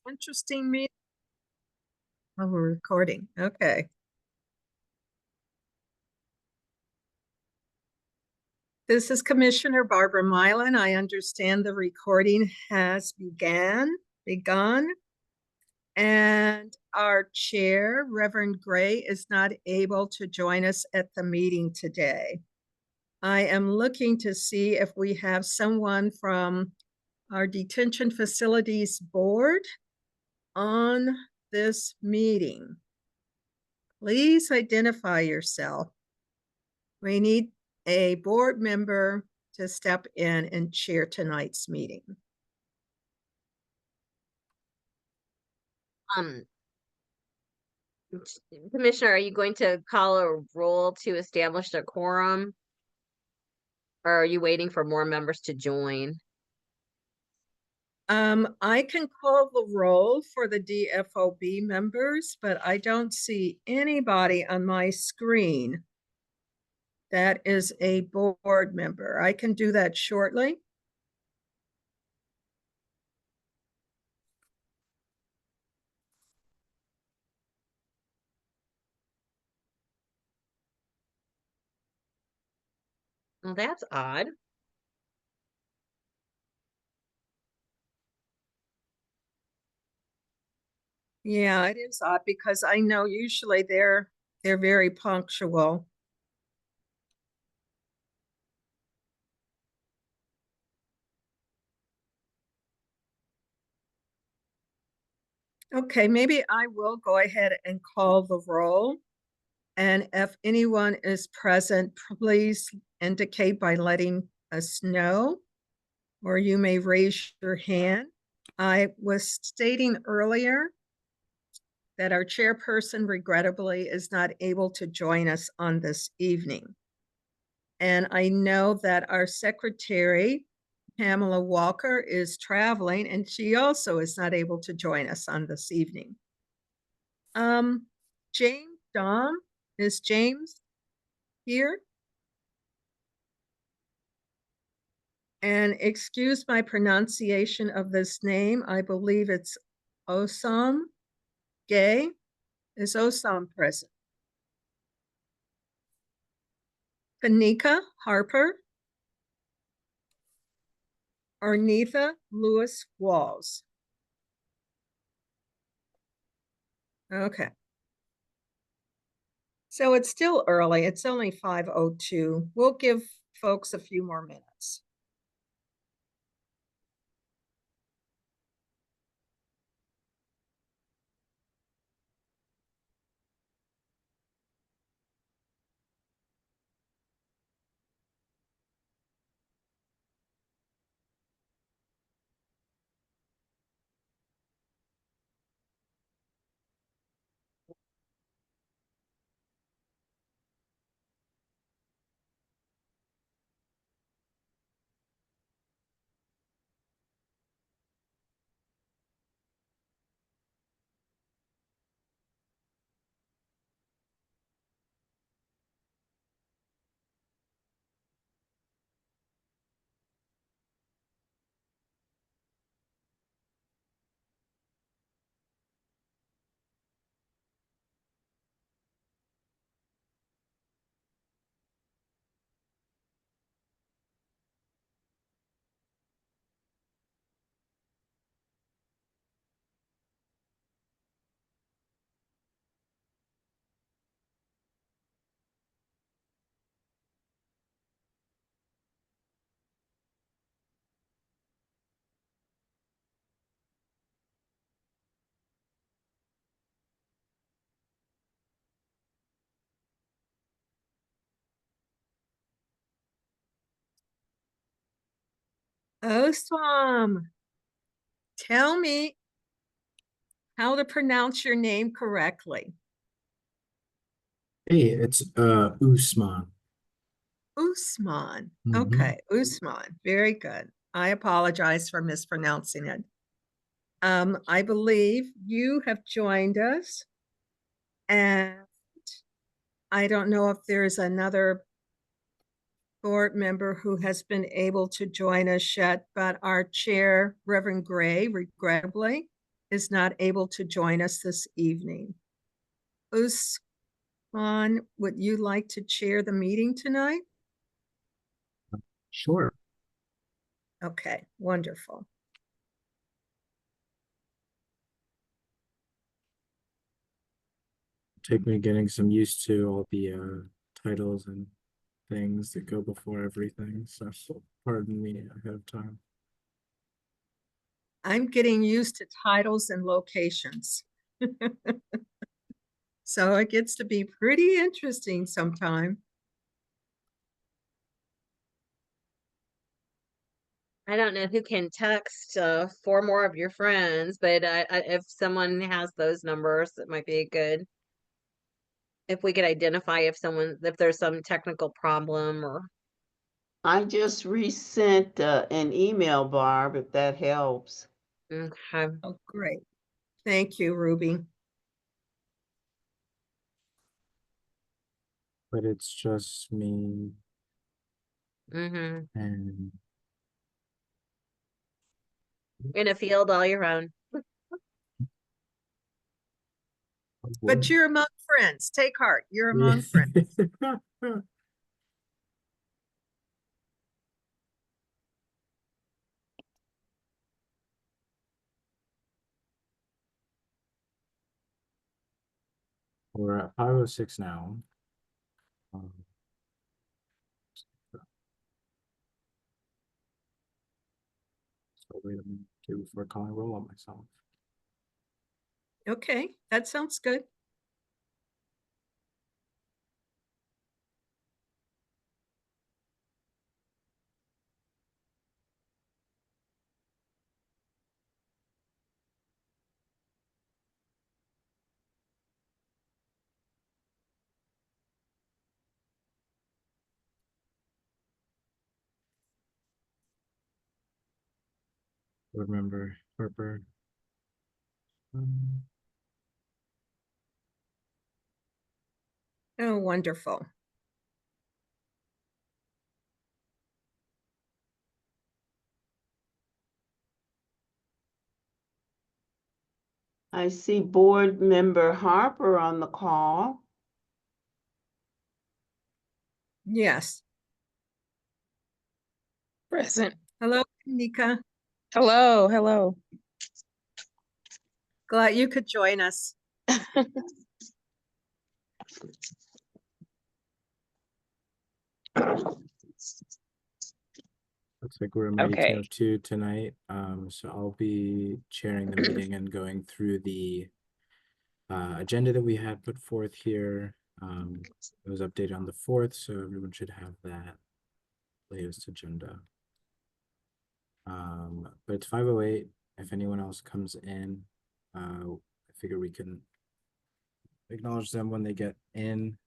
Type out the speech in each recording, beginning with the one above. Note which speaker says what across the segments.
Speaker 1: Interesting meeting. Oh, we're recording. Okay. This is Commissioner Barbara Mylan. I understand the recording has begun, and our chair, Reverend Gray, is not able to join us at the meeting today. I am looking to see if we have someone from our detention facilities board on this meeting. Please identify yourself. We need a board member to step in and chair tonight's meeting.
Speaker 2: Um, Commissioner, are you going to call a roll to establish a quorum? Or are you waiting for more members to join?
Speaker 1: I can call the roll for the DFOB members, but I don't see anybody on my screen that is a board member. I can do that shortly.
Speaker 2: Well, that's odd.
Speaker 1: Yeah, it is odd because I know usually they're very punctual. Okay, maybe I will go ahead and call the roll. And if anyone is present, please indicate by letting us know, or you may raise your hand. I was stating earlier that our chairperson regrettably is not able to join us on this evening. And I know that our secretary, Pamela Walker, is traveling, and she also is not able to join us on this evening. James Dom, is James here? And excuse my pronunciation of this name. I believe it's Osam Gay. Is Osam present? Kanika Harper. Arnitha Lewis Walls. Okay. So it's still early. It's only 5:02. We'll give folks a few more minutes. Osam, tell me how to pronounce your name correctly.
Speaker 3: Hey, it's Usman.
Speaker 1: Usman.
Speaker 3: Mhm.
Speaker 1: Okay, Usman. Very good. I apologize for mispronouncing it. I believe you have joined us, and I don't know if there's another board member who has been able to join us yet, but our chair, Reverend Gray, regrettably, is not able to join us this evening. Usman, would you like to chair the meeting tonight?
Speaker 3: Sure.
Speaker 1: Okay, wonderful.
Speaker 3: Take me getting some used to all the titles and things that go before everything. So pardon me ahead of time.
Speaker 1: I'm getting used to titles and locations. So it gets to be pretty interesting sometime.
Speaker 2: I don't know who can text four more of your friends, but if someone has those numbers, it might be good. If we could identify if there's some technical problem or.
Speaker 4: I just resent an email, Barb, if that helps.
Speaker 2: Okay.
Speaker 1: Oh, great. Thank you, Ruby.
Speaker 3: But it's just me
Speaker 2: Mm-hmm.
Speaker 3: and
Speaker 2: In a field all your own.
Speaker 1: But you're among friends. Take heart. You're among friends.
Speaker 3: We're at 5:06 now. So wait a minute too before calling roll on myself.
Speaker 1: Okay, that sounds good.
Speaker 3: Board member Harper.
Speaker 1: Oh, wonderful.
Speaker 4: I see board member Harper on the call.
Speaker 1: Yes.
Speaker 5: Present.
Speaker 1: Hello, Nika.
Speaker 5: Hello, hello.
Speaker 1: Glad you could join us.
Speaker 3: Looks like we're a meeting
Speaker 5: Okay.
Speaker 3: of two tonight. So I'll be chairing the meeting and going through the agenda that we had put forth here. It was updated on the 4th, so everyone should have that latest agenda. But it's 5:08. If anyone else comes in, I figure we can acknowledge them when they get in.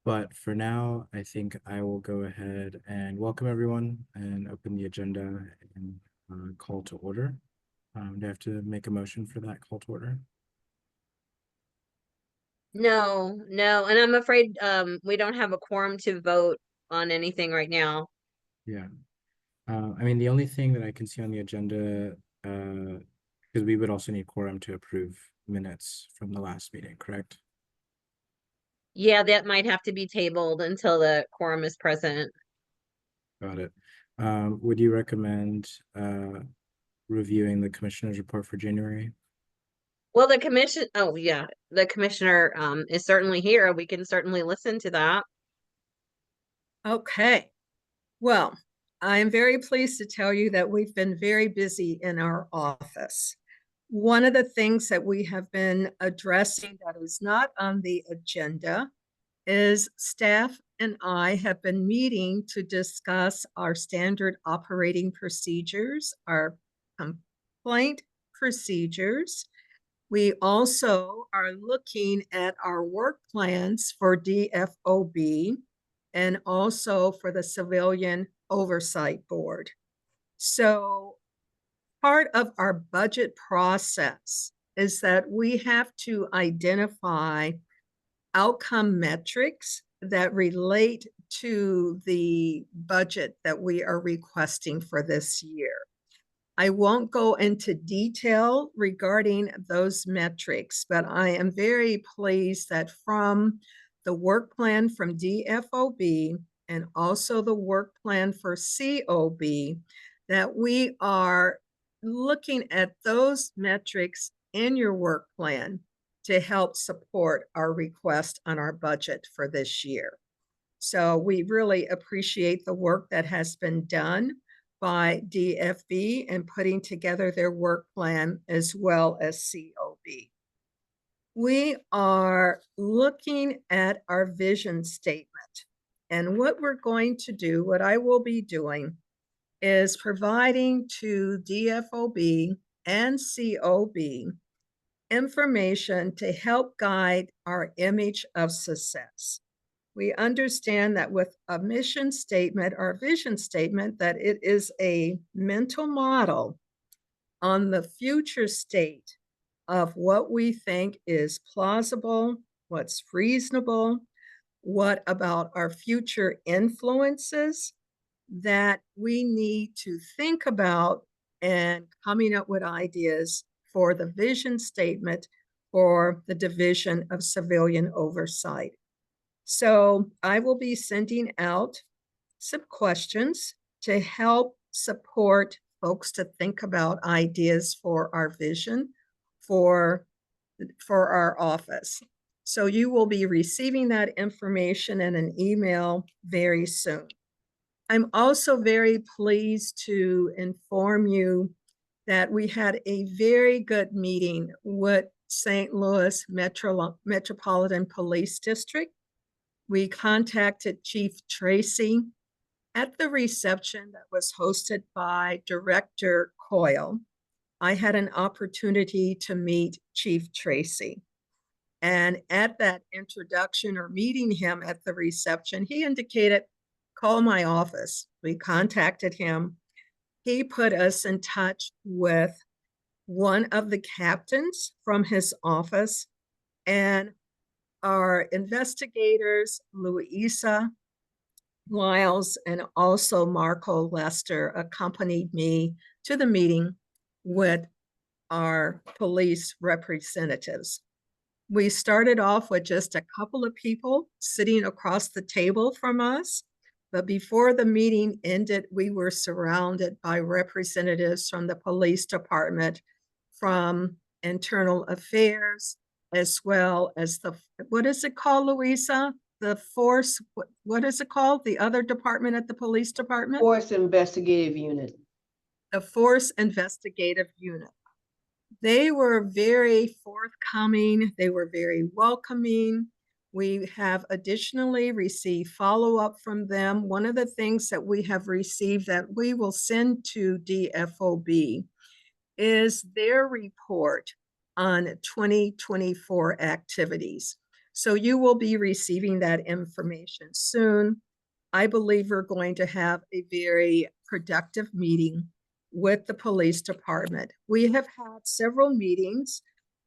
Speaker 3: But for now, I think I will go ahead and welcome everyone and open the agenda and call to order. Do I have to make a motion for that call to order?
Speaker 2: No, and I'm afraid we don't have a quorum to vote on anything right now.
Speaker 3: Yeah. I mean, the only thing that I can see on the agenda, because we would also need quorum to approve minutes from the last meeting, correct?
Speaker 2: Yeah, that might have to be tabled until the quorum is present.
Speaker 3: Got it. Would you recommend reviewing the commissioner's report for January?
Speaker 2: Well, the commissioner is certainly here. We can certainly listen to that.
Speaker 1: Okay. Well, I am very pleased to tell you that we've been very busy in our office. One of the things that we have been addressing that is not on the agenda is staff and I have been meeting to discuss our standard operating procedures, our complaint procedures. We also are looking at our work plans for DFOB and also for the Civilian Oversight Board. So part of our budget process is that we have to identify outcome metrics that relate to the budget that we are requesting for this year. I won't go into detail regarding those metrics, but I am very pleased that from the work plan from DFOB and also the work plan for COB, that we are looking at those metrics in your work plan to help support our request on our budget for this year. So we really appreciate the work that has been done by DFB and putting together their work plan as well as COB. We are looking at our vision statement, and what we're going to do, what I will be doing, is providing to DFOB and COB information to help guide our image of success. We understand that with a mission statement or vision statement, that it is a mental model on the future state of what we think is plausible, what's reasonable, what about our future influences that we need to think about, and coming up with ideas for the vision statement for the Division of Civilian Oversight. So I will be sending out some questions to help support folks to think about ideas for our vision for our office. So you will be receiving that information in an email very soon. I'm also very pleased to inform you that we had a very good meeting with St. Louis Metropolitan Police District. We contacted Chief Tracy at the reception that was hosted by Director Coyle. I had an opportunity to meet Chief Tracy. And at that introduction or meeting him at the reception, he indicated, call my office. We contacted him. He put us in touch with one of the captains from his office, and our investigators, Louisa Wiles and also Marco Lester, accompanied me to the meeting with our police representatives. We started off with just a couple of people sitting across the table from us, but before the meeting ended, we were surrounded by representatives from the police department, from internal affairs, as well as what is it called, Louisa? The force, what is it called? The other department at the police department?
Speaker 4: Force Investigative Unit.
Speaker 1: The Force Investigative Unit. They were very forthcoming. They were very welcoming. We have additionally received follow-up from them. One of the things that we have received that we will send to DFOB is their report on 2024 activities. So you will be receiving that information soon. I believe we're going to have a very productive meeting with the police department. We have had several meetings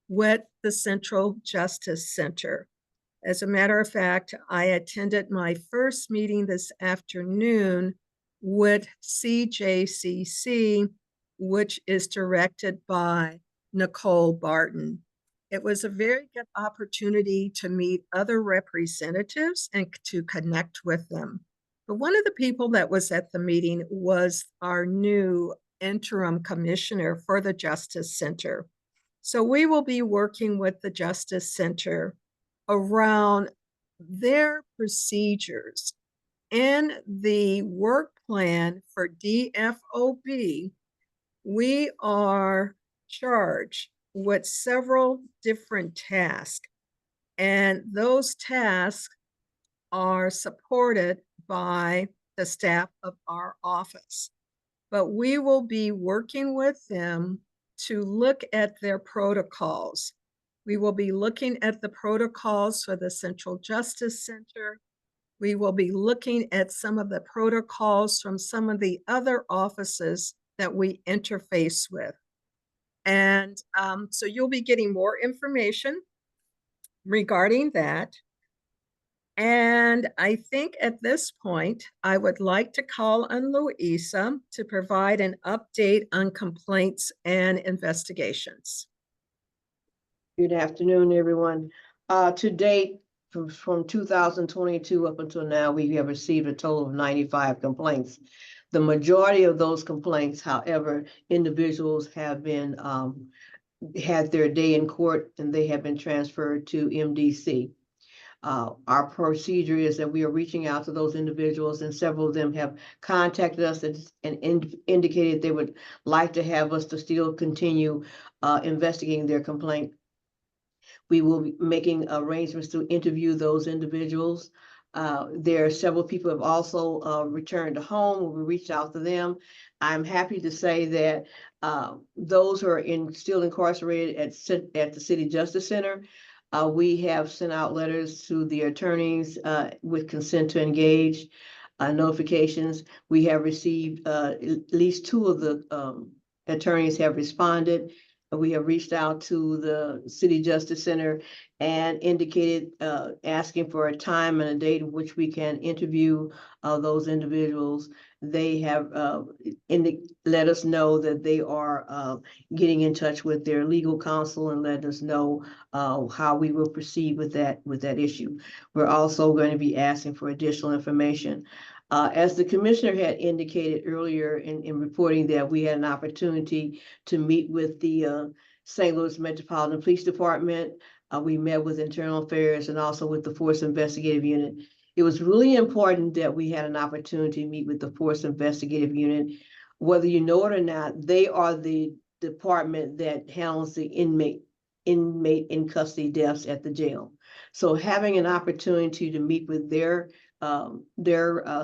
Speaker 1: with the Central Justice Center. As a matter of fact, I attended my first meeting this afternoon with CJCC, which is directed by Nicole Barton. It was a very good opportunity to meet other representatives and to connect with them. But one of the people that was at the meeting was our new interim commissioner for the Justice Center. So we will be working with the Justice Center around their procedures. In the work plan for DFOB, we are charged with several different tasks, and those tasks are supported by the staff of our office. But we will be working with them to look at their protocols. We will be looking at the protocols for the Central Justice Center. We will be looking at some of the protocols from some of the other offices that we interface with. And so you'll be getting more information regarding that. And I think at this point, I would like to call on Louisa to provide an update on complaints and investigations.
Speaker 6: Good afternoon, everyone. To date, from 2022 up until now, we have received a total of 95 complaints. The majority of those complaints, however, individuals have been had their day in court and they have been transferred to MDC. Our procedure is that we are reaching out to those individuals, and several of them have contacted us and indicated they would like to have us to still continue investigating their complaint. We will be making arrangements to interview those individuals. There are several people who have also returned to home. We reached out to them. I'm happy to say that those who are still incarcerated at the City Justice Center, we have sent out letters to the attorneys with consent to engage notifications. We have received at least 2 of the attorneys have responded. We have reached out to the City Justice Center and indicated asking for a time and a date in which we can interview those individuals. They have let us know that they are getting in touch with their legal counsel and let us know how we will proceed with that issue. We're also going to be asking for additional information. As the commissioner had indicated earlier in reporting that we had an opportunity to meet with the St. Louis Metropolitan Police Department. We met with Internal Affairs and also with the Force Investigative Unit. It was really important that we had an opportunity to meet with the Force Investigative Unit. Whether you know it or not, they are the department that handles the inmate in custody deaths at the jail. So having an opportunity to meet with their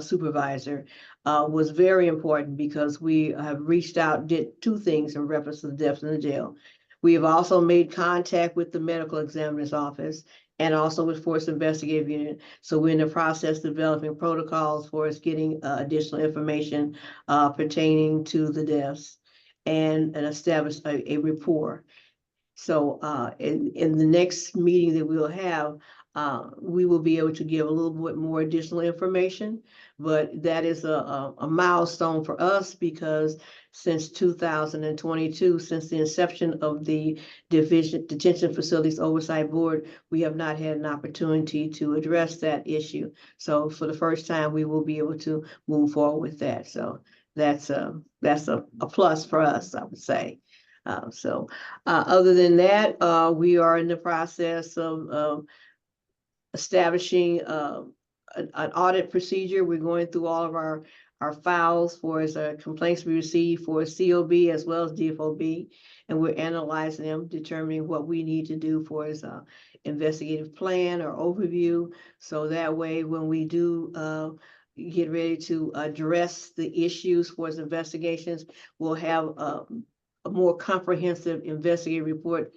Speaker 6: supervisor was very important because we have reached out, did 2 things in reference to the deaths in the jail. We have also made contact with the medical examiner's office and also with Force Investigative Unit. So we're in the process of developing protocols for us getting additional information pertaining to the deaths and establish a rapport. So in the next meeting that we'll have, we will be able to give a little bit more additional information, but that is a milestone for us because since 2022, since the inception of the Detention Facilities Oversight Board, we have not had an opportunity to address that issue. So for the first time, we will be able to move forward with that. So that's a plus for us, I would say. Other than that, we are in the process of establishing an audit procedure. We're going through all of our files for as complaints we receive for COB as well as DFOB, and we're analyzing them, determining what we need to do for as a investigative plan or overview. So that way, when we do get ready to address the issues for as investigations, we'll have a more comprehensive investigative report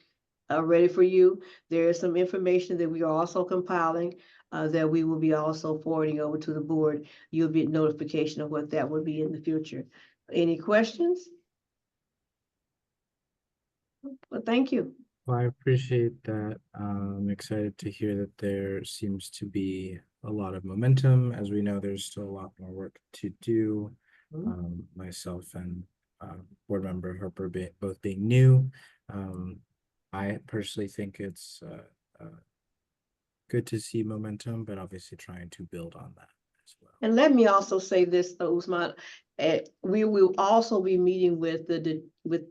Speaker 6: ready for you. There is some information that we are also compiling that we will be also forwarding over to the board. You'll get notification of what that will be in the future. Any questions? Well, thank you.
Speaker 3: Well, I appreciate that. I'm excited to hear that there seems to be a lot of momentum. As we know, there's still a lot more work to do. Myself and board member Harper both being new. I personally think it's good to see momentum, but obviously trying to build on that as well.
Speaker 6: And let me also say this, Usman, we will also be meeting with the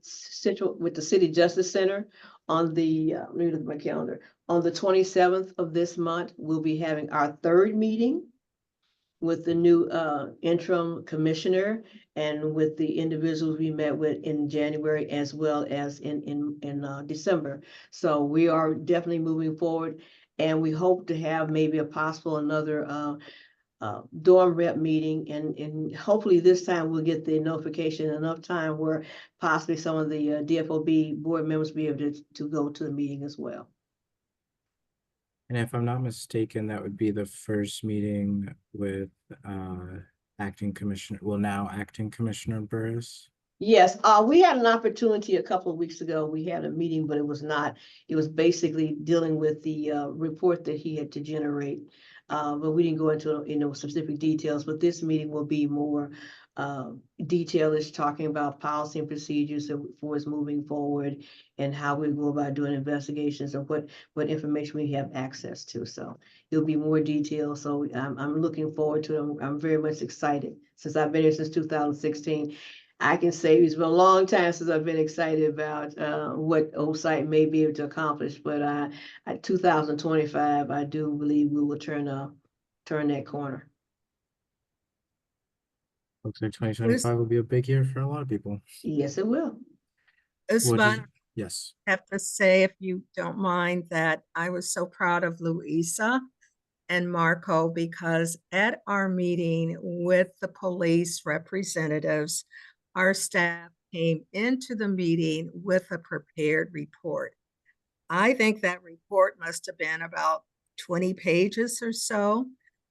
Speaker 6: City Justice Center on the let me look at my calendar. On the 27th of this month, we'll be having our 3rd meeting with the new interim commissioner and with the individuals we met with in January as well as in December. So we are definitely moving forward, and we hope to have maybe a possible another dorm rep meeting, and hopefully this time we'll get the notification enough time where possibly some of the DFOB board members will be able to go to the meeting as well.
Speaker 3: And if I'm not mistaken, that would be the first meeting with acting commissioner, now acting Commissioner Burris.
Speaker 6: Yes, we had an opportunity a couple of weeks ago. We had a meeting, but it was basically dealing with the report that he had to generate. but we didn't go into, specific details, but this meeting will be more detailed. It's talking about policy and procedures for us moving forward and how we go about doing investigations and what information we have access to. So it'll be more detailed. So I'm looking forward to it. I'm very much excited. Since I've been here since 2016, I can say it's been a long time since I've been excited about what oversight may be able to accomplish. But 2025, I do believe we will turn that corner.
Speaker 3: Looks like 2025 will be a big year for a lot of people.
Speaker 6: Yes, it will.
Speaker 1: Usman,
Speaker 3: Yes.
Speaker 1: I have to say, if you don't mind, that I was so proud of Luisa and Marco, because at our meeting with the police representatives, our staff came into the meeting with a prepared report. I think that report must have been about 20 pages or so,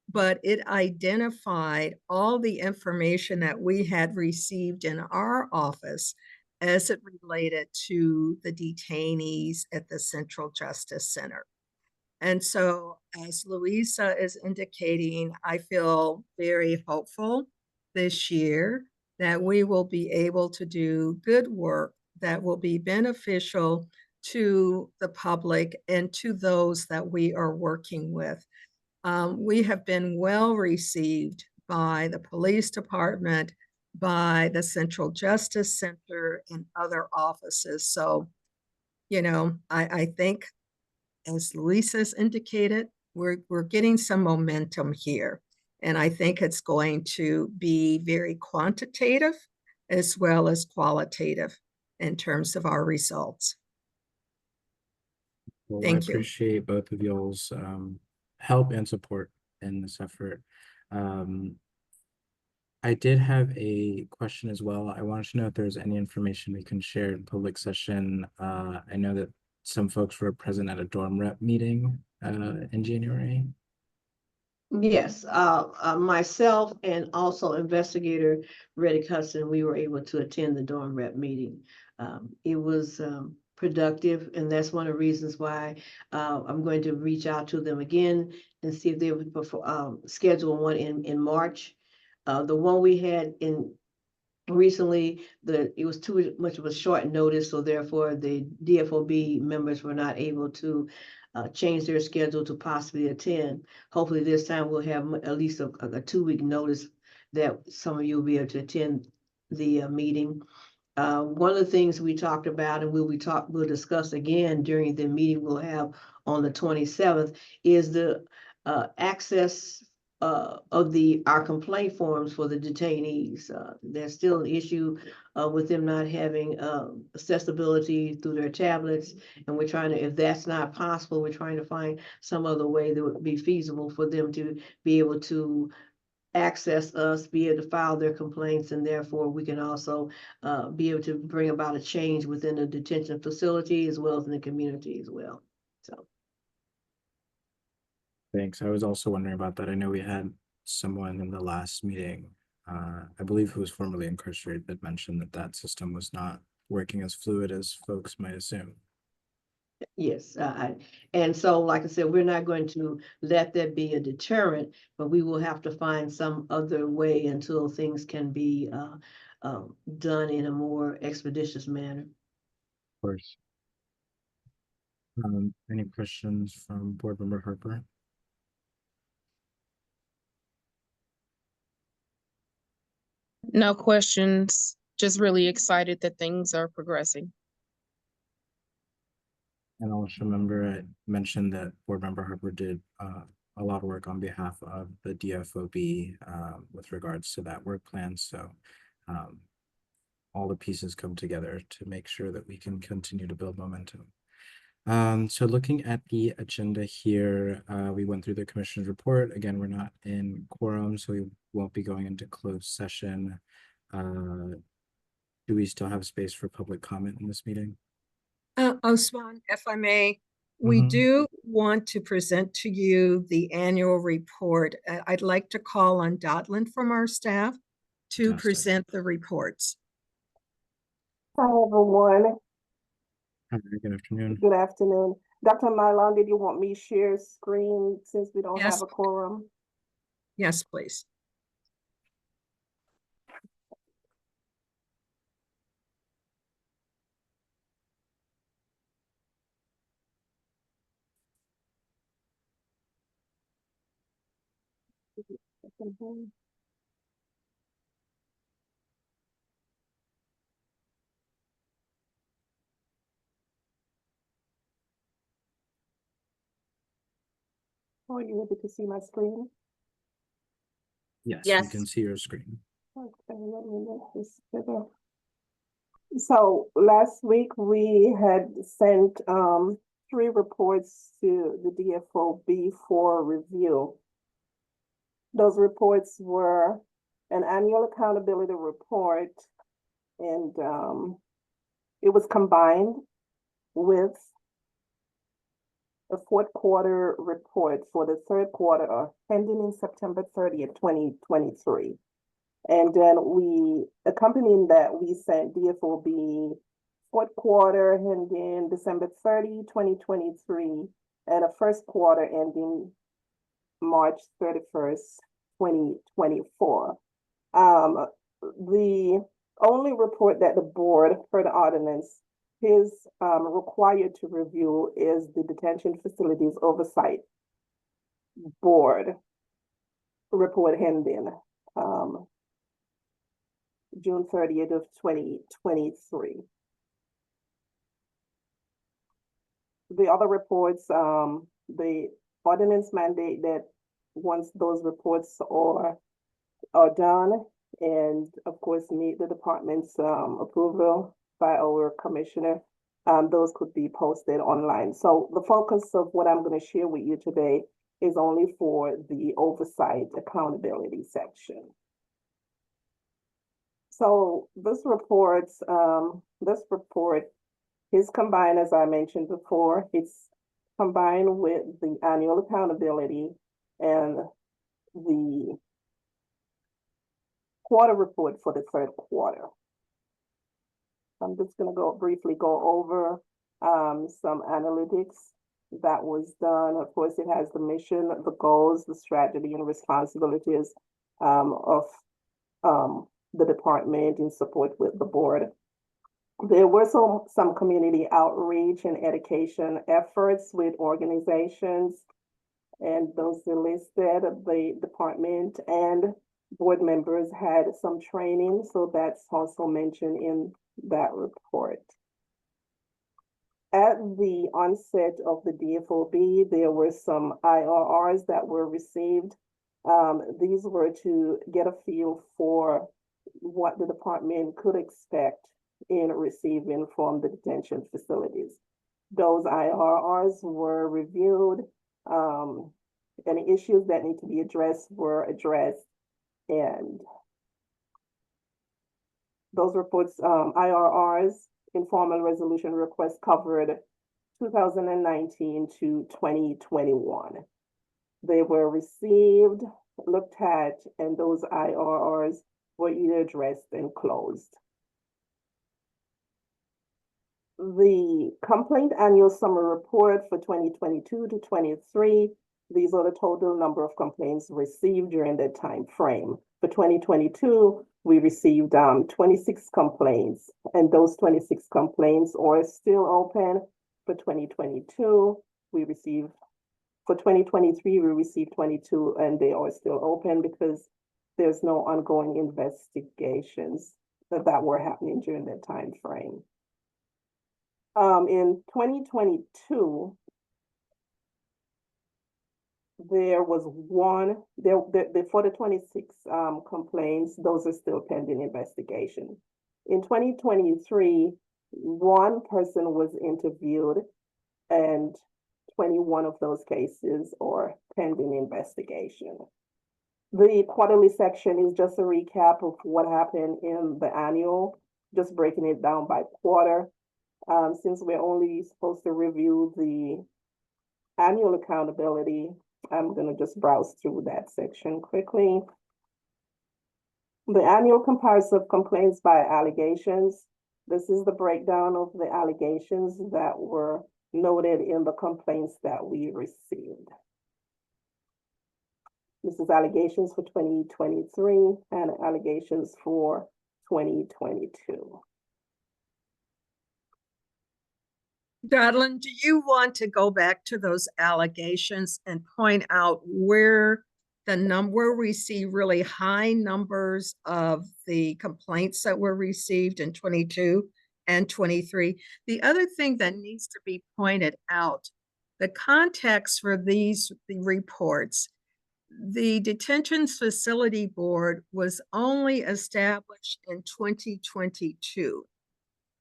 Speaker 1: but it identified all the information that we had received in our office as it related to the detainees at the Central Justice Center. And so, as Louisa is indicating, I feel very hopeful this year that we will be able to do good work that will be beneficial to the public and to those that we are working with. We have been well received by the police department, by the Central Justice Center, and other offices. So, I think, as Lisa's indicated, we're getting some momentum here. And I think it's going to be very quantitative as well as qualitative in terms of our results.
Speaker 3: Well,
Speaker 1: Thank
Speaker 3: I
Speaker 1: you.
Speaker 3: appreciate both of y'all's help and support in this effort. I did have a question as well. I wanted to know if there's any information we can share in public session. I know that some folks were present at a dorm rep meeting in January.
Speaker 6: Yes, myself and also investigator Reddick Hudson, we were able to attend the dorm rep meeting. It was productive, and that's one of the reasons why I'm going to reach out to them again and see if they would schedule one in March. The one we had in recently, it was too much of a short notice, so therefore the DFOB members were not able to change their schedule to possibly attend. Hopefully this time we'll have at least a 2-week notice that some of you will be able to attend the meeting. One of the things we talked about, and we'll discuss again during the meeting we'll have on the 27th, is the access of our complaint forms for the detainees. There's still an issue with them not having accessibility through their tablets, and we're trying to, if that's not possible, we're trying to find some other way that would be feasible for them to be able to access us, be able to file their complaints, and therefore we can also be able to bring about a change within the detention facility as well as in the community as well. So.
Speaker 3: Thanks. I was also wondering about that. I know we had someone in the last meeting, I believe who was formerly incarcerated, that mentioned that system was not working as fluid as folks might assume.
Speaker 6: Yes, and so, like I said, we're not going to let that be a deterrent, but we will have to find some other way until things can be done in a more expeditious manner.
Speaker 3: Of course. Any questions from Board Member Harper?
Speaker 5: No questions. Just really excited that things are progressing.
Speaker 3: And I'll just remember I mentioned that Board Member Harper did a lot of work on behalf of the DFOB with regards to that work plan. So all the pieces come together to make sure that we can continue to build momentum. So looking at the agenda here, we went through the Commissioner's report. Again, we're not in quorum, so we won't be going into closed session. Do we still have space for public comment in this meeting?
Speaker 1: Osman, if I may, we
Speaker 3: Mhm.
Speaker 1: do want to present to you the annual report. I'd like to call on Dotland from our staff to
Speaker 3: Fantastic.
Speaker 1: present the reports.
Speaker 7: Hi, everyone.
Speaker 3: Hi, good afternoon.
Speaker 7: Good afternoon. Dr. Mylon, did you want me to share screen since we don't
Speaker 1: Yes.
Speaker 7: have a quorum?
Speaker 1: Yes, please.
Speaker 7: Are you able to see my screen?
Speaker 3: Yes, we
Speaker 2: Yes.
Speaker 3: can see your screen.
Speaker 7: Okay, let me make this bigger. So last week we had sent 3 reports to the DFOB for review. Those reports were an annual accountability report, and it was combined with a fourth quarter report for the third quarter ending in September 30th, 2023. And then accompanying that, we sent DFOB fourth quarter ending December 30, 2023, and a first quarter ending March 31st, 2024. The only report that the board, per the ordinance, is required to review is the Detention Facilities Oversight Board report ending June 30th of 2023. The other reports, the ordinance mandate that once those reports are done and of course meet the department's approval by our commissioner, those could be posted online. So the focus of what I'm going to share with you today is only for the oversight accountability section. So this report is combined, as I mentioned before, it's combined with the annual accountability and the quarter report for the third quarter. I'm just going to briefly go over some analytics that was done. Of course, it has the mission, the goals, the strategy, and responsibilities of the department in support with the board. There were some community outreach and education efforts with organizations, and those are listed. The department and board members had some training, so that's also mentioned in that report. At the onset of the DFOB, there were some IRRs that were received. These were to get a feel for what the department could expect in receiving from the detention facilities. Those IRRs were reviewed. Any issues that need to be addressed were addressed, and those reports, IRRs, informal resolution requests, covered 2019 to 2021. They were received, looked at, and those IRRs were either addressed and closed. The complaint annual summary report for 2022 to 23, these are the total number of complaints received during that time frame. For 2022, we received 26 complaints, and those 26 complaints are still open. For 2022, for 2023, we received 22, and they are still open because there's no ongoing investigations that were happening during that time frame. In 2022, there was for the 26 complaints, those are still pending investigation. In 2023, one person was interviewed, and 21 of those cases are pending investigation. The quarterly section is just a recap of what happened in the annual, just breaking it down by quarter. Since we're only supposed to review the annual accountability, I'm going to just browse through that section quickly. The annual comparison of complaints by allegations. This is the breakdown of the allegations that were noted in the complaints that we received. This is allegations for 2023 and allegations for 2022.
Speaker 1: Madeline, do you want to go back to those allegations and point out where we see really high numbers of the complaints that were received in 22 and 23? The other thing that needs to be pointed out, the context for the reports, the Detention Facility Board was only established in 2022.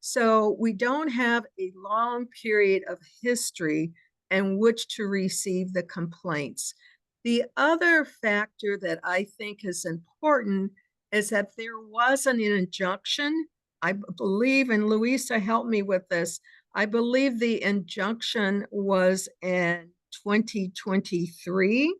Speaker 1: So we don't have a long period of history in which to receive the complaints. The other factor that I think is important is that there wasn't an injunction. I believe, and Louisa helped me with this, I believe the injunction was in 2023.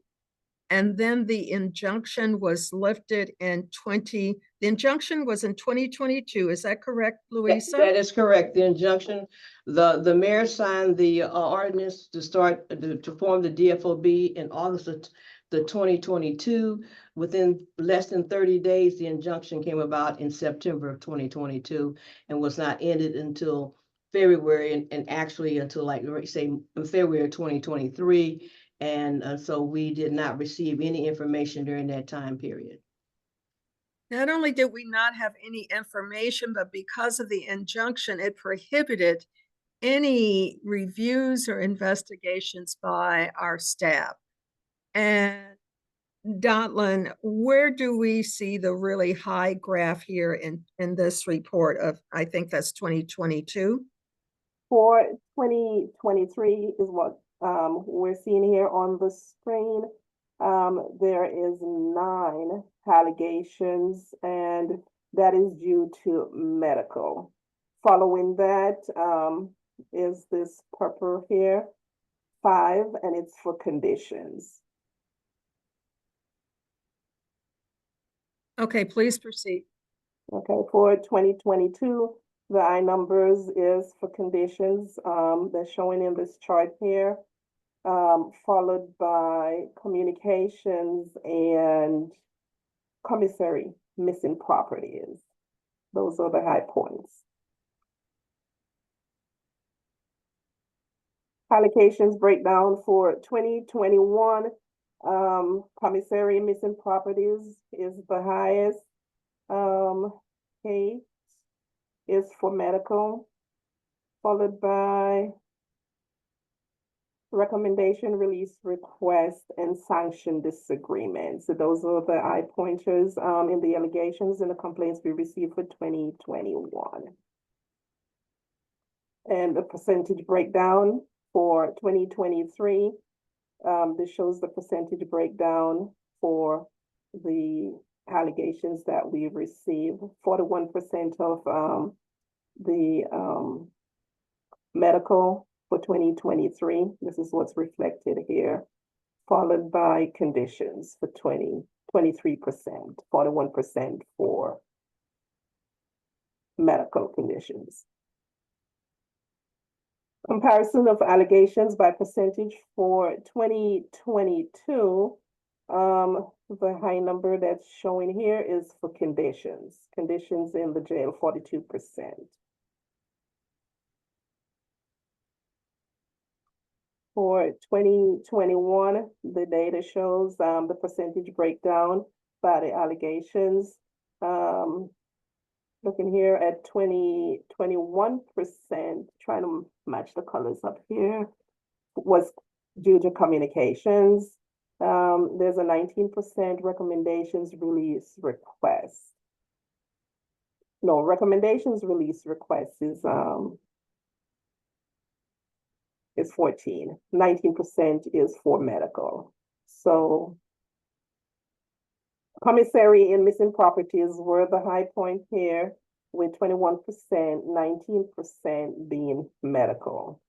Speaker 1: And then the injunction was lifted in the injunction was in 2022. Is that correct, Louisa?
Speaker 6: That is correct. The injunction, the mayor signed the ordinance to start to form the DFOB in August of the 2022. Within less than 30 days, the injunction came about in September of 2022 and was not ended until February and actually until like say in February of 2023. And so we did not receive any information during that time period.
Speaker 1: Not only did we not have any information, but because of the injunction, it prohibited any reviews or investigations by our staff. And Dotlin, where do we see the really high graph here in this report of, I think that's 2022?
Speaker 7: For 2023 is what we're seeing here on the screen. There is 9 allegations, and that is due to medical. Following that is this purple here, 5, and it's for conditions.
Speaker 1: Okay, please proceed.
Speaker 7: Okay, for 2022, the I numbers is for conditions that's showing in this chart here, followed by communications and commissary missing properties. Those are the high points. Allocations breakdown for 2021, commissary missing properties is the highest. 8 is for medical, followed by recommendation, release request, and sanction disagreements. So those are the eye pointers in the allegations and the complaints we received for 2021. And the percentage breakdown for 2023, this shows the percentage breakdown for the allegations that we received. 41% of the medical for 2023. This is what's reflected here, followed by conditions for 23%, 41% for medical conditions. Comparison of allegations by percentage for 2022. The high number that's showing here is for conditions. Conditions in the jail, 42%. For 2021, the data shows the percentage breakdown by the allegations. Looking here at 21%, trying to match the colors up here, was due to communications. There's a 19% recommendations release request. No, recommendations release request is 14. 19% is for medical. So commissary and missing properties were the high point here, with 21%, 19% being medical,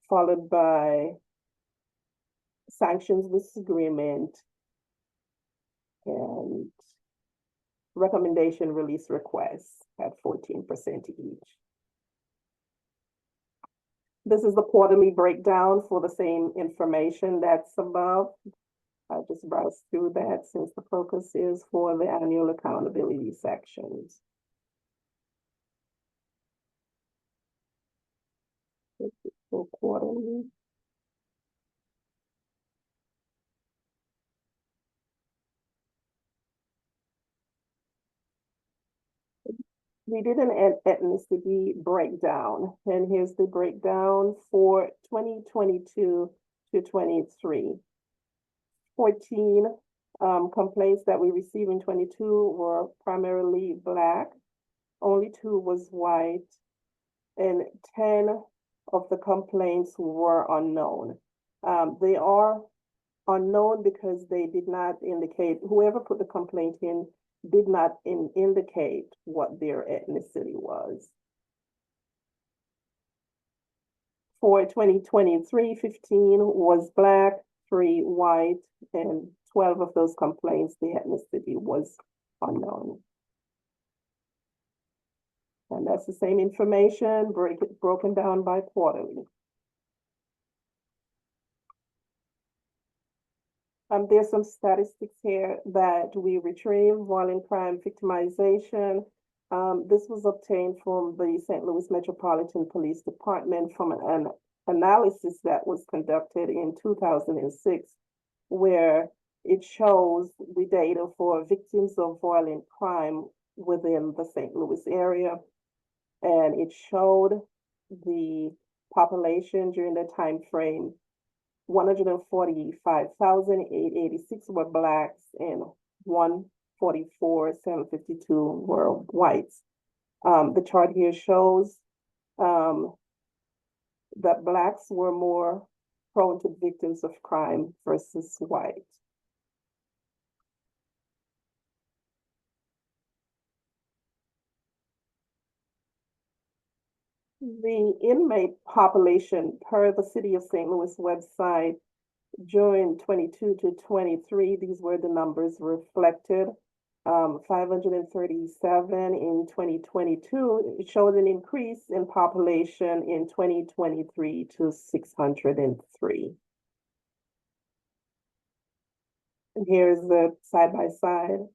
Speaker 7: followed by sanctions disagreement and recommendation release requests at 14% each. This is the quarterly breakdown for the same information that's above. I just browsed through that since the focus is for the annual accountability sections. For quarterly. We did an ethnicity breakdown, and here's the breakdown for 2022 to 23. 14 complaints that we received in 22 were primarily Black, only 2 was white, and 10 of the complaints were unknown. They are unknown because they did not indicate, whoever put the complaint in did not indicate what their ethnicity was. For 2023, 15 was Black, 3 white, and 12 of those complaints, the ethnicity was unknown. And that's the same information broken down by quarterly. There's some statistics here that we retrieved. Violent crime victimization. This was obtained from the St. Louis Metropolitan Police Department from an analysis that was conducted in 2006, where it shows the data for victims of violent crime within the St. Louis area. And it showed the population during the time frame. 145,886 were Blacks and 144,752 were whites. The chart here shows that Blacks were more prone to victims of crime versus white. The inmate population per the City of St. Louis website during 22 to 23, these were the numbers reflected. 537 in 2022. It showed an increase in population in 2023 to 603. And here's the side-by-side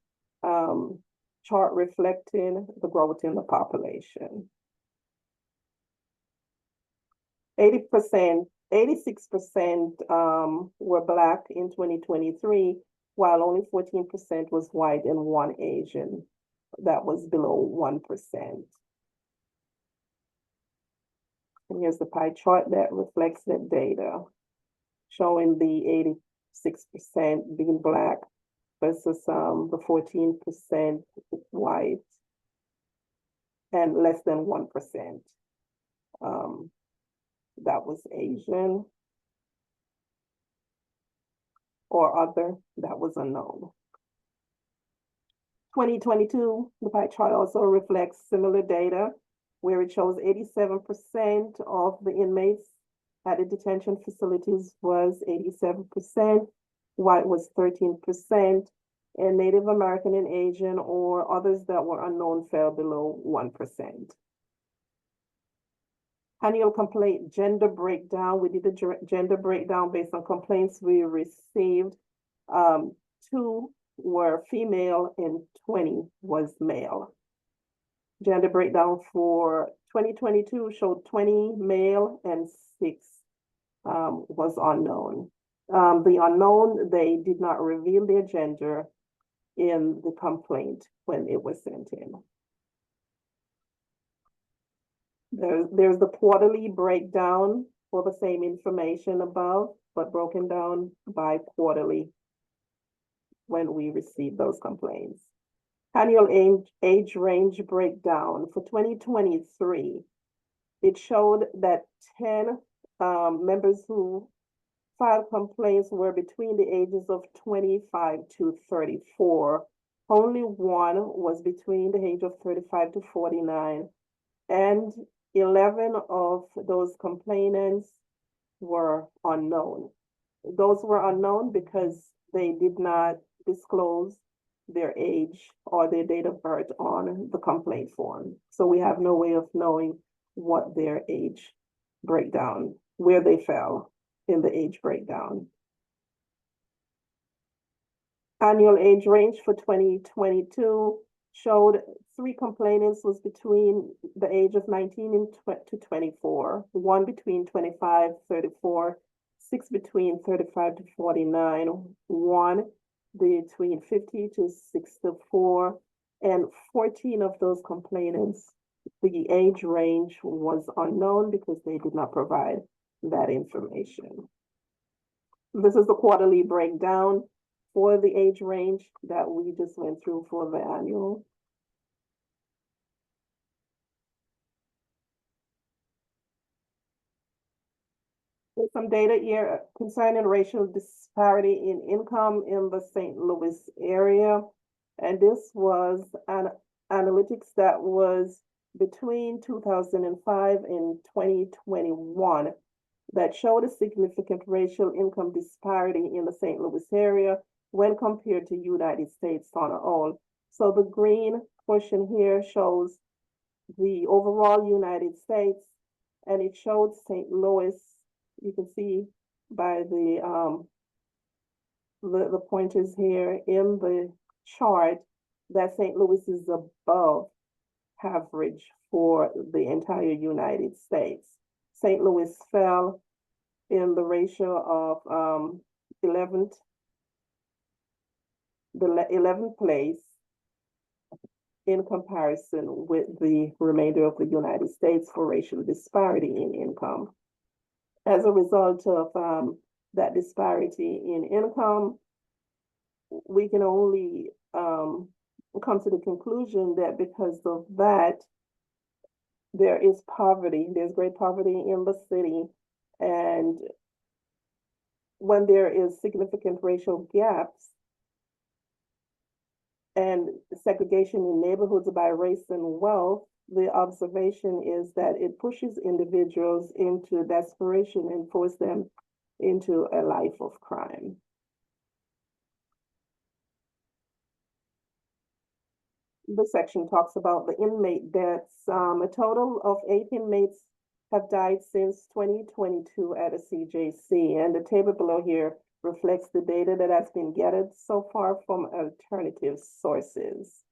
Speaker 7: chart reflecting the growth in the population. 86% were Black in 2023, while only 14% was white and 1 Asian. That was below 1%. And here's the pie chart that reflects that data, showing the 86% being Black versus the 14% white and less than 1%. That was Asian or other, that was unknown. 2022, the pie chart also reflects similar data where it shows 87% of the inmates at the detention facilities was 87%, white was 13%, and Native American and Asian or others that were unknown fell below 1%. Annual complaint gender breakdown. We did a gender breakdown based on complaints we received. 2 were female and 20 was male. Gender breakdown for 2022 showed 20 male and 6 was unknown. The unknown, they did not reveal their gender in the complaint when it was sent in. There's the quarterly breakdown for the same information above, but broken down by quarterly when we receive those complaints. Annual age range breakdown for 2023. It showed that 10 members who filed complaints were between the ages of 25 to 34. Only 1 was between the age of 35 to 49, and 11 of those complainants were unknown. Those were unknown because they did not disclose their age or their date of birth on the complaint form. So we have no way of knowing what their age breakdown, where they fell in the age breakdown. Annual age range for 2022 showed 3 complainants was between the age of 19 to 24, 1 between 25, 34, 6 between 35 to 49, 1 between 50 to 64, and 14 of those complainants, the age range was unknown because they did not provide that information. This is the quarterly breakdown for the age range that we just went through for the annual. There's some data here concerning racial disparity in income in the St. Louis area. And this was an analytics that was between 2005 and 2021 that showed a significant racial income disparity in the St. Louis area when compared to United States on a whole. So the green portion here shows the overall United States, and it showed St. Louis. You can see by the pointers here in the chart that St. Louis is above average for the entire United States. St. Louis fell in the ratio of 11th place in comparison with the remainder of the United States for racial disparity in income. As a result of that disparity in income, we can only come to the conclusion that because of that, there is poverty, there's great poverty in the city, and when there is significant racial gaps and segregation in neighborhoods by race and wealth, the observation is that it pushes individuals into desperation and forces them into a life of crime. This section talks about the inmate deaths. A total of 8 inmates have died since 2022 at a CJC, and the table below here reflects the data that has been gathered so far from alternative sources.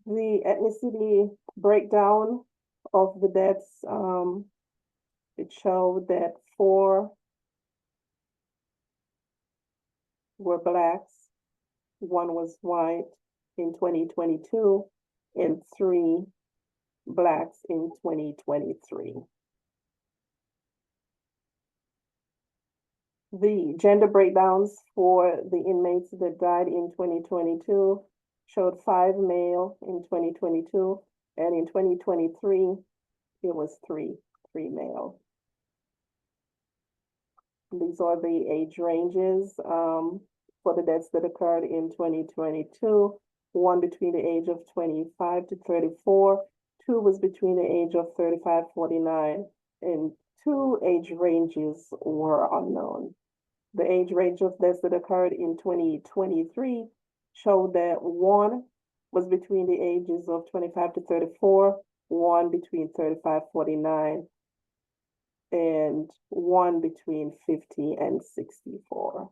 Speaker 7: The ethnicity breakdown of the deaths, it showed that 4 were Blacks, 1 was white in 2022, and 3 Blacks in 2023. The gender breakdowns for the inmates that died in 2022 showed 5 male in 2022, and in 2023, it was 3 male. These are the age ranges for the deaths that occurred in 2022. 1 between the age of 25 to 34, 2 was between the age of 35, 49, and 2 age ranges were unknown. The age range of deaths that occurred in 2023 showed that 1 was between the ages of 25 to 34, 1 between 35, 49, and 1 between 50 and 64.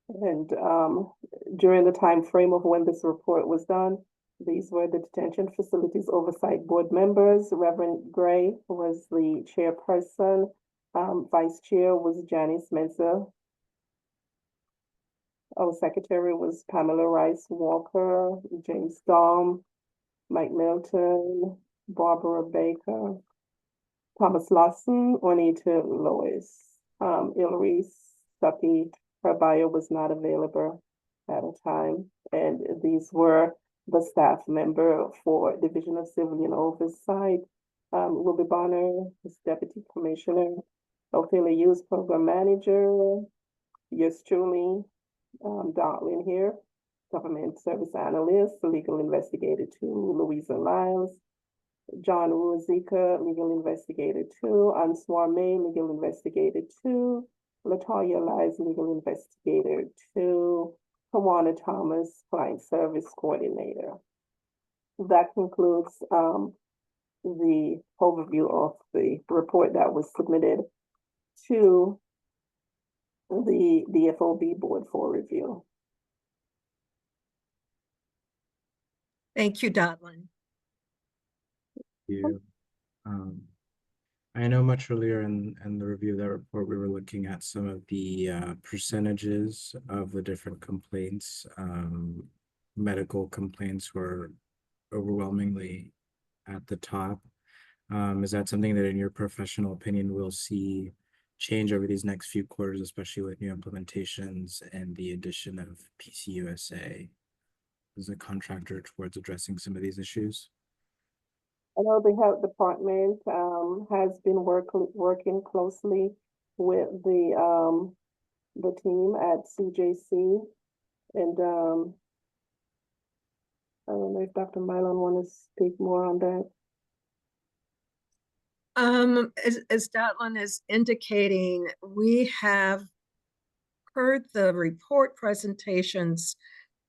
Speaker 7: And during the time frame of when this report was done, these were the Detention Facilities Oversight Board members. Reverend Gray was the chairperson. Vice chair was Janice Mensah. Our secretary was Pamela Rice Walker, James Dahm, Mike Milton, Barbara Baker, Thomas Lawson, Juanita Lois, Hillary Stuckey. Her bio was not available at a time, and these were the staff member for Division of Civilian Oversight. Ruby Bonner is Deputy Commissioner, Ophelia Hughes, Program Manager, yours truly, Darlene here, Government Service Analyst, Legal Investigator 2, Louisa Lyles, John Ruizika, Legal Investigator 2, Answar May, Legal Investigator 2, Latoya Lies, legal investigator, to Tawana Thomas, client service coordinator. That concludes the overview of the report that was submitted to the DFOB board for review.
Speaker 1: Thank you, Dotlin.
Speaker 3: You. I know much earlier in the review of that report, we were looking at some of the percentages of the different complaints. Medical complaints were overwhelmingly at the top. Is that something that in your professional opinion we'll see change over these next few quarters, especially with new implementations and the addition of PCUSA as a contractor towards addressing some of these issues?
Speaker 7: I know the health department has been working closely with the team at CJC, and I don't know if Dr. Mylon want to speak more on that.
Speaker 1: As Dotlin is indicating, we have heard the report presentations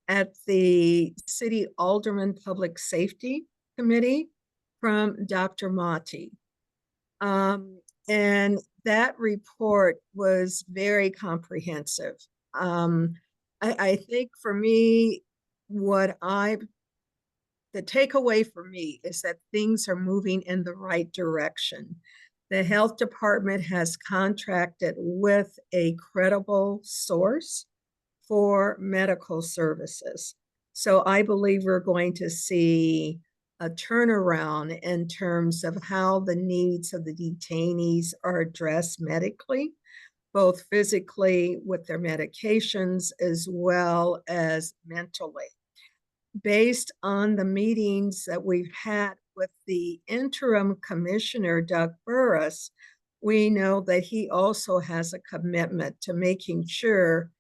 Speaker 1: at the City Alderman Public Safety Committee from Dr. Motti. And that report was very comprehensive. I think for me, the takeaway for me is that things are moving in the right direction. The health department has contracted with a credible source for medical services. So I believe we're going to see a turnaround in terms of how the needs of the detainees are addressed medically, both physically with their medications as well as mentally. Based on the meetings that we've had with the interim commissioner, Doug Burris, we know that he also has a commitment to making sure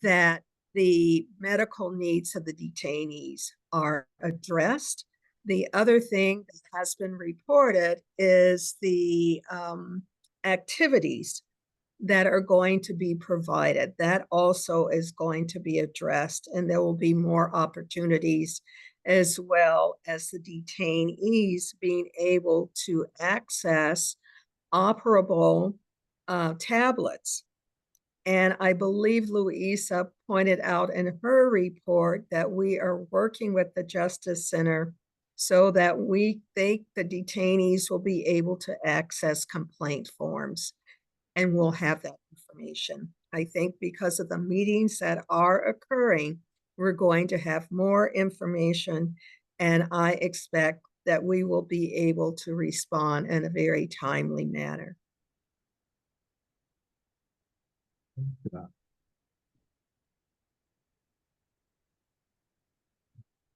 Speaker 1: that the medical needs of the detainees are addressed. The other thing that has been reported is the activities that are going to be provided. That also is going to be addressed, and there will be more opportunities, as well as the detainees being able to access operable tablets. And I believe Louisa pointed out in her report that we are working with the Justice Center so that we think the detainees will be able to access complaint forms, and we'll have that information. I think because of the meetings that are occurring, we're going to have more information, and I expect that we will be able to respond in a very timely manner.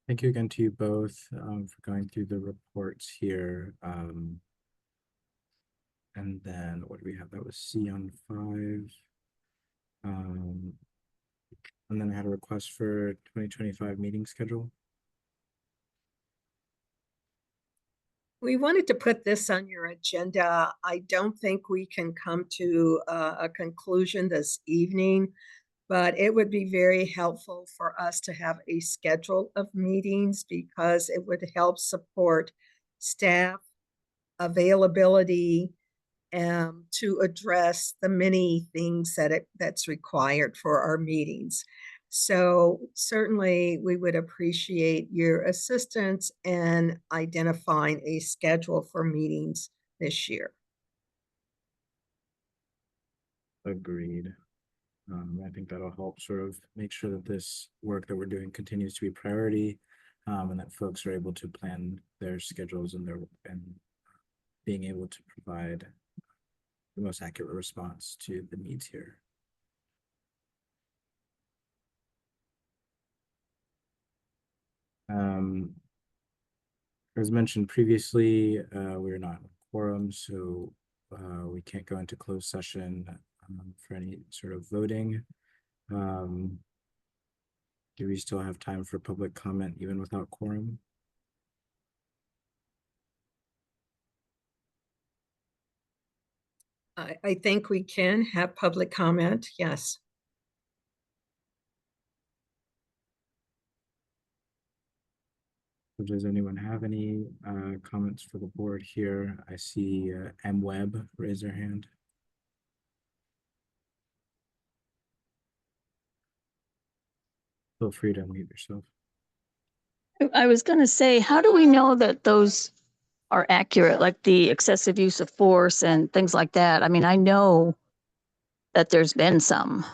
Speaker 3: Thank you again to you both for going through the reports here. And then what do we have? That was C on 5. And then I had a request for 2025 meeting schedule.
Speaker 1: We wanted to put this on your agenda. I don't think we can come to a conclusion this evening, but it would be very helpful for us to have a schedule of meetings because it would help support staff availability to address the many things that's required for our meetings. So certainly we would appreciate your assistance in identifying a schedule for meetings this year.
Speaker 3: Agreed. I think that'll help sort of make sure that this work that we're doing continues to be priority, and that folks are able to plan their schedules and being able to provide the most accurate response to the needs here. As mentioned previously, we're not in quorum, so we can't go into closed session for any sort of voting. Do we still have time for public comment even without quorum?
Speaker 1: I think we can have public comment, yes.
Speaker 3: Does anyone have any comments for the board here? I see M Webb raise their hand. Feel free to unmute yourself.
Speaker 8: I was gonna say, how do we know that those are accurate, like the excessive use of force and things like that? I mean, I know that there's been some,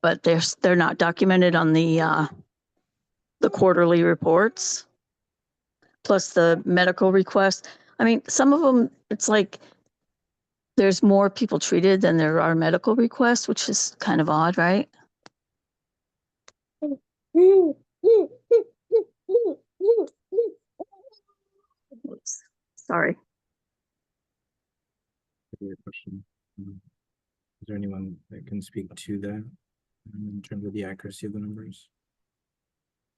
Speaker 8: but they're not documented on the quarterly reports. Plus the medical requests. I mean, some of them, it's like there's more people treated than there are medical requests, which is kind of odd, right? Oops. Sorry.
Speaker 3: Your question. Is there anyone that can speak to that in terms of the accuracy of the numbers?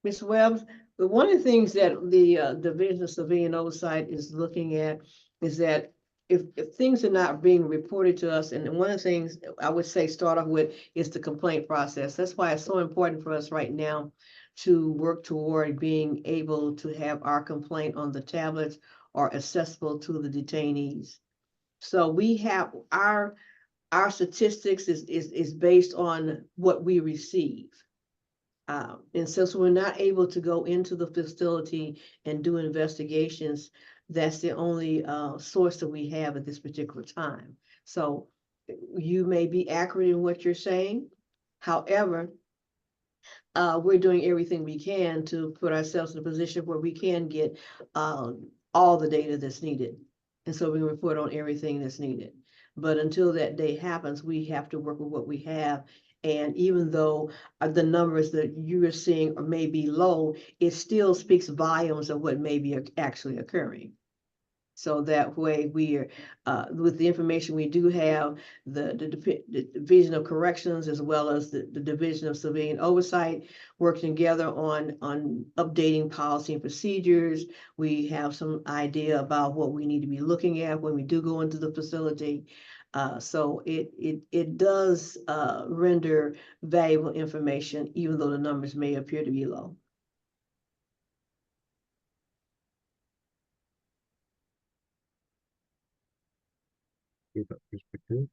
Speaker 6: Ms. Webb, one of the things that the Division of Civilian Oversight is looking at is that if things are not being reported to us, and one of the things I would say start off with is the complaint process. That's why it's so important for us right now to work toward being able to have our complaint on the tablets or accessible to the detainees. So we have our statistics is based on what we receive. And since we're not able to go into the facility and do investigations, that's the only source that we have at this particular time. So you may be accurate in what you're saying. However, we're doing everything we can to put ourselves in a position where we can get all the data that's needed. And so we report on everything that's needed. But until that day happens, we have to work with what we have. And even though the numbers that you are seeing may be low, it still speaks volumes of what may be actually occurring. So that way we are, with the information we do have, the Division of Corrections as well as the Division of Civilian Oversight working together on updating policy and procedures. We have some idea about what we need to be looking at when we do go into the facility. So it does render valuable information, even though the numbers may appear to be low.
Speaker 3: Give that perspective.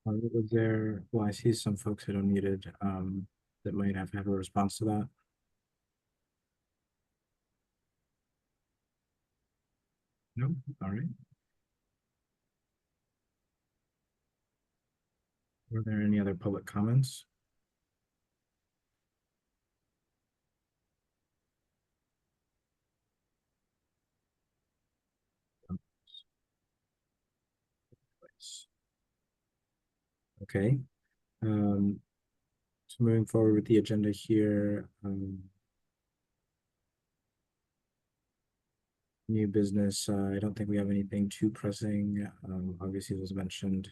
Speaker 3: Was there, well, I see some folks that unmuted that might have a response to that. No, all right. Were there any other public comments? Okay. So moving forward with the agenda here, new business. I don't think we have anything too pressing. Obviously, it was mentioned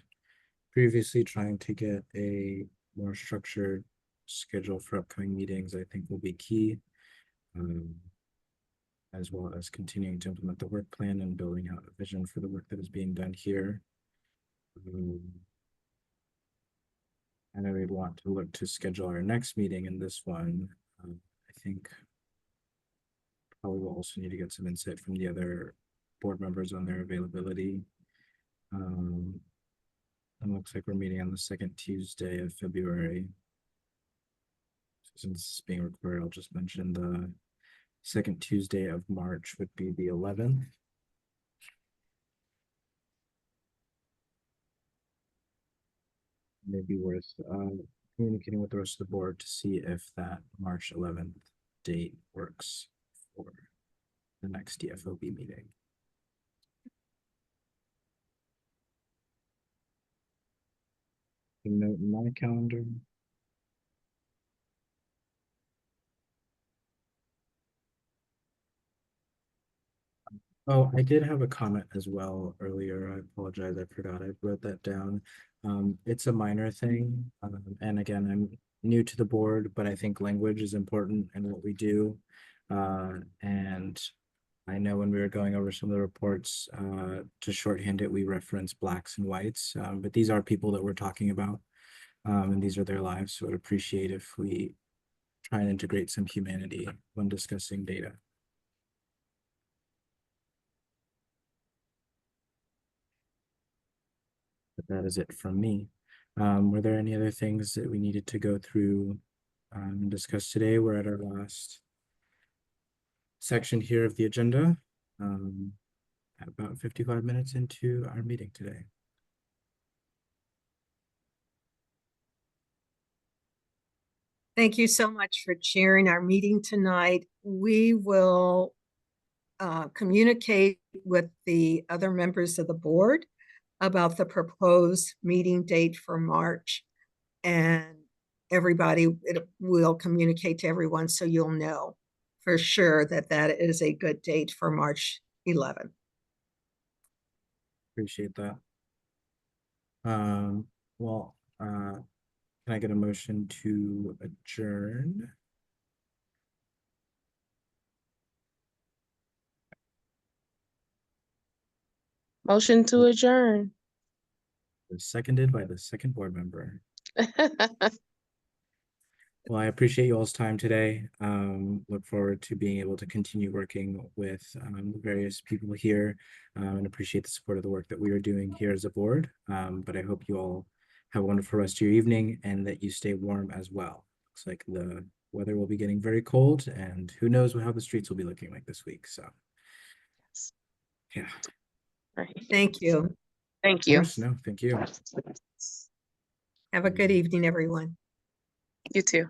Speaker 3: previously, trying to get a more structured schedule for upcoming meetings, I think will be key, as well as continuing to implement the work plan and building out a vision for the work that is being done here. And I would want to look to schedule our next meeting, and this one, I think probably will also need to get some insight from the other board members on their availability. It looks like we're meeting on the second Tuesday of February. Since this is being recorded, I'll just mention the second Tuesday of March would be the 11th. Maybe worth communicating with the rest of the board to see if that March 11th date works for the next DFOB meeting. Note in my calendar. Oh, I did have a comment as well earlier. I apologize. I forgot. I wrote that down. It's a minor thing. And again, new to the board, but I think language is important in what we do. And I know when we were going over some of the reports, to shorthand it, we reference blacks and whites, but these are people that we're talking about, and these are their lives. So I'd appreciate if we try and integrate some humanity when discussing data. But that is it from me. Were there any other things that we needed to go through and discuss today? We're at our last section here of the agenda, at about 55 minutes into our meeting today.
Speaker 1: Thank you so much for chairing our meeting tonight. We will communicate with the other members of the board about the proposed meeting date for March. And everybody will communicate to everyone so you'll know for sure that that is a good date for March 11th.
Speaker 3: Appreciate that. Well, can I get a motion to adjourn?
Speaker 5: Motion to adjourn.
Speaker 3: Seconded by the second board member. Well, I appreciate you all's time today. Look forward to being able to continue working with the various people here, and appreciate the support of the work that we are doing here as a board. But I hope you all have a wonderful rest of your evening and that you stay warm as well. Looks like the weather will be getting very cold, and who knows how the streets will be looking like this week. So, yeah.
Speaker 5: Right.
Speaker 1: Thank you.
Speaker 5: Thank
Speaker 3: Of
Speaker 5: you.
Speaker 3: course, no, thank you.
Speaker 1: Have a good evening, everyone.
Speaker 5: You too.